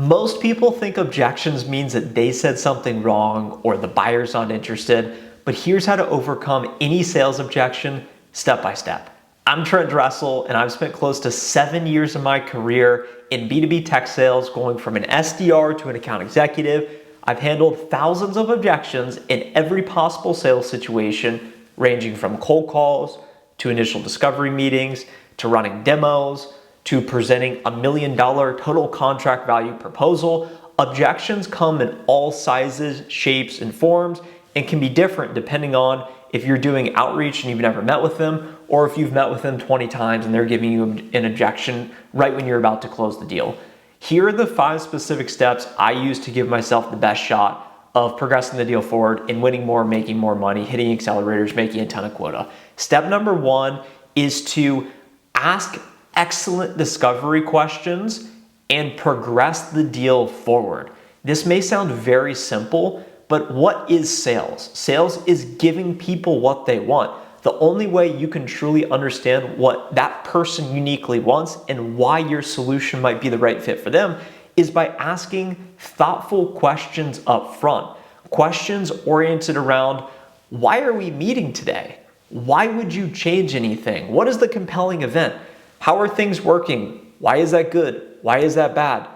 Most people think objections means that they said something wrong or the buyer's not interested, but here's how to overcome any sales objection step by step. I'm Trent Dressel, and I've spent close to 7 years of my career in B2B tech sales, going from an SDR to an account executive. I've handled thousands of objections in every possible sales situation, ranging from cold calls to initial discovery meetings to running demos to presenting $1 million total contract value proposal. Objections come in all sizes, shapes, and forms and can be different depending on if you're doing outreach and you've never met with them, or if you've met with them 20 times and they're giving you an objection right when you're about to close the deal. Here are the 5 specific steps I use to give myself the best shot of progressing the deal forward and winning more, making more money, hitting accelerators, making a ton of quota. Step number 1 is to ask excellent discovery questions and progress the deal forward. This may sound very simple, but what is sales? Sales is giving people what they want. The only way you can truly understand what that person uniquely wants and why your solution might be the right fit for them is by asking thoughtful questions up front. Questions oriented around, why are we meeting today? Why would you change anything? What is the compelling event? How are things working? Why is that good? Why is that bad?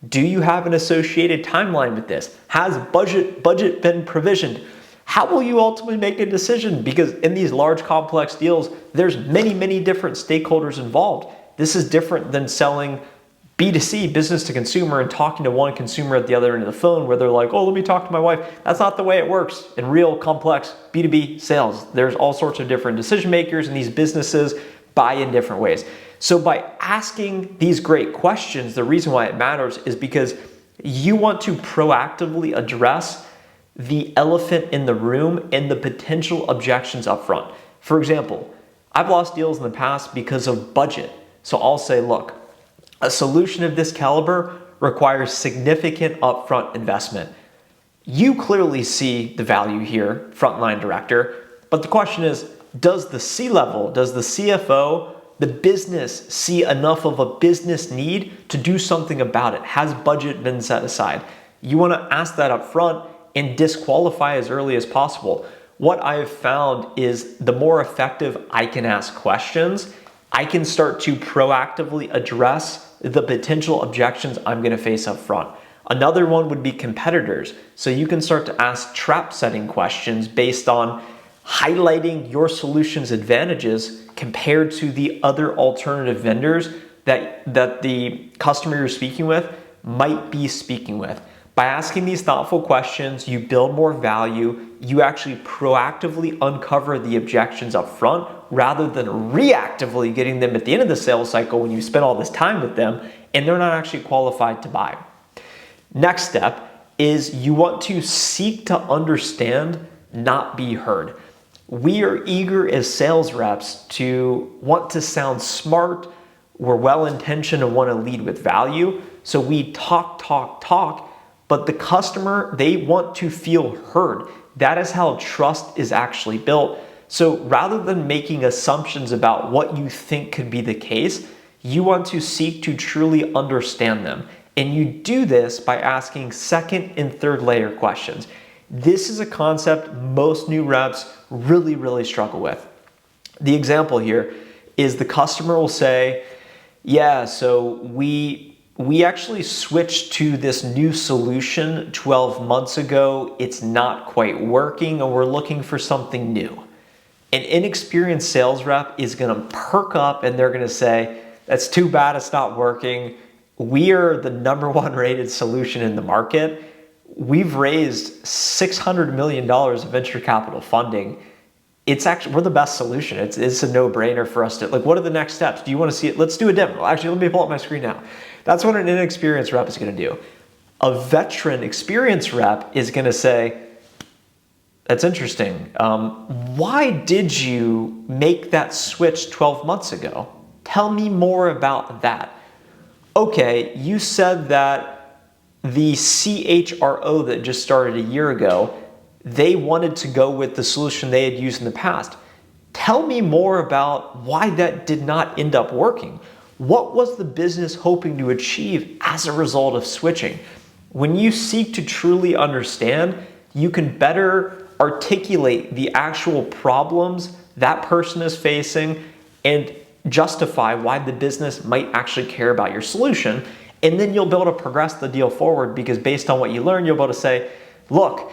Do you have an associated timeline with this? Has budget been provisioned? How will you ultimately make a decision? Because in these large complex deals, there's many different stakeholders involved. This is different than selling B2C, business to consumer, and talking to one consumer at the other end of the phone where they're like, oh, let me talk to my wife. That's not the way it works in real complex B2B sales. There's all sorts of different decision makers, and these businesses buy in different ways. So by asking these great questions, the reason why it matters is because you want to proactively address the elephant in the room and the potential objections up front. For example, I've lost deals in the past because of budget. So I'll say, look, a solution of this caliber requires significant upfront investment. You clearly see the value here, frontline director, but the question is, does the C-level, does the CFO, the business see enough of a business need to do something about it? Has budget been set aside? You want to ask that up front and disqualify as early as possible. What I've found is the more effective I can ask questions, I can start to proactively address the potential objections I'm going to face up front. Another one would be competitors. So you can start to ask trap setting questions based on highlighting your solution's advantages compared to the other alternative vendors that the customer you're speaking with might be speaking with. By asking these thoughtful questions, you build more value. You actually proactively uncover the objections up front rather than reactively getting them at the end of the sales cycle when you spend all this time with them and they're not actually qualified to buy. Next step is you want to seek to understand, not be heard. We are eager as sales reps to want to sound smart. We're well-intentioned and want to lead with value. So we talk, but the customer, they want to feel heard. That is how trust is actually built. So rather than making assumptions about what you think could be the case, you want to seek to truly understand them. And you do this by asking second and third layer questions. This is a concept most new reps really struggle with. The example here is the customer will say, yeah, so we actually switched to this new solution 12 months ago. It's not quite working and we're looking for something new. An inexperienced sales rep is going to perk up and they're going to say, that's too bad, it's not working. We are the #1 rated solution in the market. We've raised $600 million of venture capital funding. We're the best solution. It's a no-brainer for us to, like, what are the next steps? Do you want to see it? Let's do a demo. Actually, let me pull up my screen now. That's what an inexperienced rep is going to do. A veteran experienced rep is going to say, that's interesting. Why did you make that switch 12 months ago? Tell me more about that. Okay, you said that the CHRO that just started a year ago, they wanted to go with the solution they had used in the past. Tell me more about why that did not end up working. What was the business hoping to achieve as a result of switching? When you seek to truly understand, you can better articulate the actual problems that person is facing and justify why the business might actually care about your solution. And then you'll be able to progress the deal forward, because based on what you learn, you'll be able to say, look,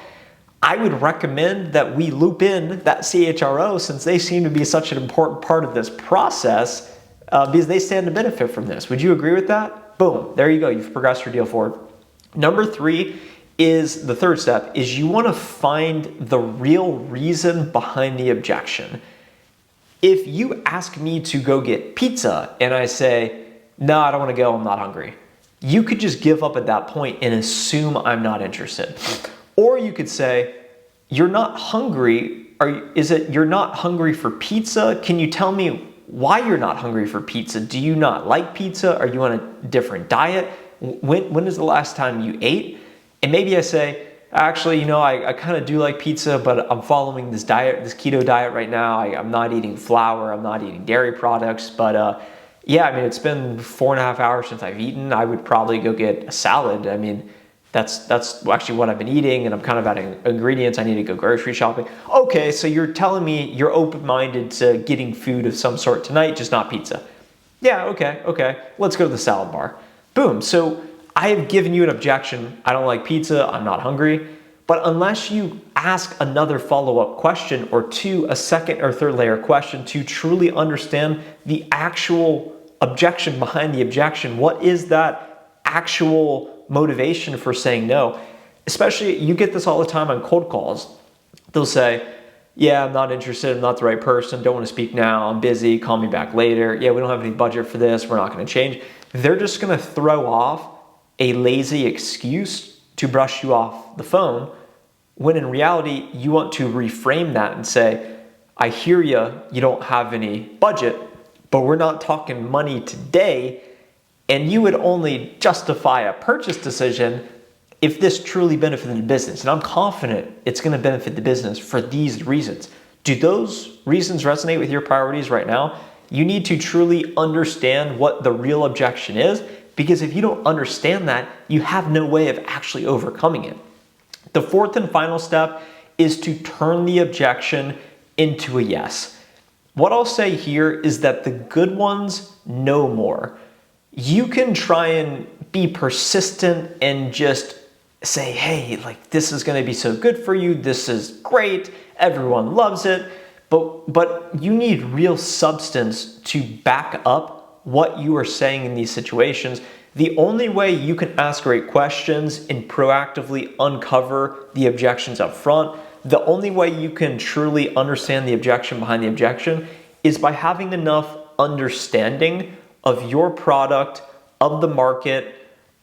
I would recommend that we loop in that CHRO, since they seem to be such an important part of this process, because they stand to benefit from this. Would you agree with that? Boom, there you go. You've progressed your deal forward. Number three is the third step, is you want to find the real reason behind the objection. If you ask me to go get pizza and I say, no, I don't want to go, I'm not hungry, you could just give up at that point and assume I'm not interested. Or you could say, you're not hungry. You're not hungry for pizza? Can you tell me why you're not hungry for pizza? Do you not like pizza? Are you on a different diet? When is the last time you ate? And maybe I say, actually, I kind of do like pizza, but I'm following this diet, this keto diet right now. I'm not eating flour. I'm not eating dairy products. But yeah, it's been 4.5 hours since I've eaten. I would probably go get a salad. That's actually what I've been eating, and I'm kind of out of ingredients. I need to go grocery shopping. Okay, so you're telling me you're open-minded to getting food of some sort tonight, just not pizza. Yeah, okay. Let's go to the salad bar. Boom. So I have given you an objection. I don't like pizza. I'm not hungry. But unless you ask another follow-up question, or a second or third layer question to truly understand the actual objection behind the objection, what is that actual motivation for saying no? Especially, you get this all the time on cold calls. They'll say, yeah, I'm not interested. I'm not the right person. Don't want to speak now. I'm busy. Call me back later. Yeah, we don't have any budget for this. We're not going to change. They're just going to throw off a lazy excuse to brush you off the phone, when in reality, you want to reframe that and say, I hear you don't have any budget, but we're not talking money today, and you would only justify a purchase decision if this truly benefited the business. And I'm confident it's going to benefit the business for these reasons. Do those reasons resonate with your priorities right now? You need to truly understand what the real objection is, because if you don't understand that, you have no way of actually overcoming it. The fourth and final step is to turn the objection into a yes. What I'll say here is that the good ones know more. You can try and be persistent and just say, hey, this is going to be so good for you. This is great. Everyone loves it. But you need real substance to back up what you are saying in these situations. The only way you can ask great questions and proactively uncover the objections up front, the only way you can truly understand the objection behind the objection, is by having enough understanding of your product, of the market,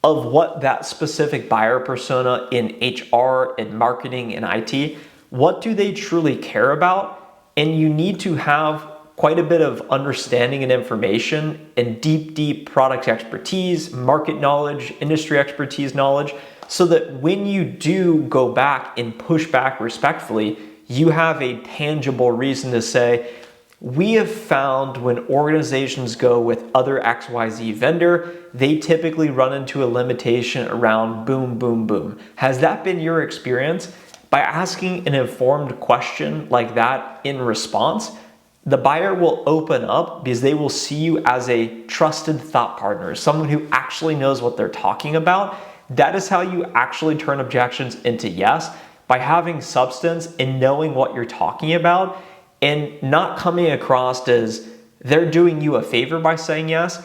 of what that specific buyer persona in HR and marketing and IT, what do they truly care about? And you need to have quite a bit of understanding and information and deep product expertise, market knowledge, industry expertise knowledge, so that when you do go back and push back respectfully, you have a tangible reason to say, we have found when organizations go with other XYZ vendor, they typically run into a limitation around boom, boom, boom. Has that been your experience? By asking an informed question like that in response, the buyer will open up, because they will see you as a trusted thought partner, someone who actually knows what they're talking about. That is how you actually turn objections into yes, by having substance and knowing what you're talking about, and not coming across as they're doing you a favor by saying yes.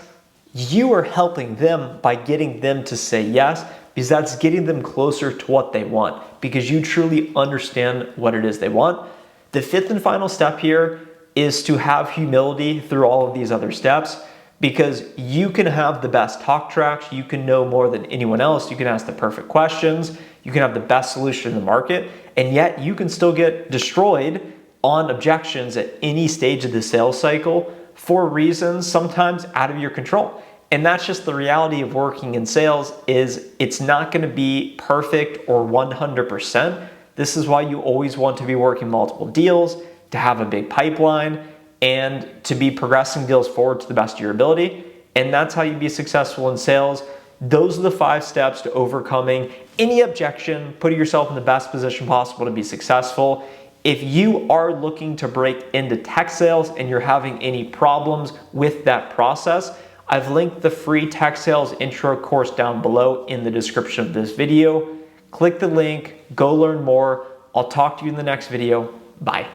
You are helping them by getting them to say yes, because that's getting them closer to what they want, because you truly understand what it is they want. The fifth and final step here is to have humility through all of these other steps, because you can have the best talk tracks, you can know more than anyone else, you can ask the perfect questions, you can have the best solution in the market, and yet you can still get destroyed on objections at any stage of the sales cycle for reasons sometimes out of your control. And that's just the reality of working in sales, is it's not going to be perfect or 100%. This is why you always want to be working multiple deals, to have a big pipeline, and to be progressing deals forward to the best of your ability. And that's how you be successful in sales. Those are the 5 steps to overcoming any objection, putting yourself in the best position possible to be successful. If you are looking to break into tech sales and you're having any problems with that process, I've linked the free tech sales intro course down below in the description of this video. Click the link, go learn more. I'll talk to you in the next video. Bye.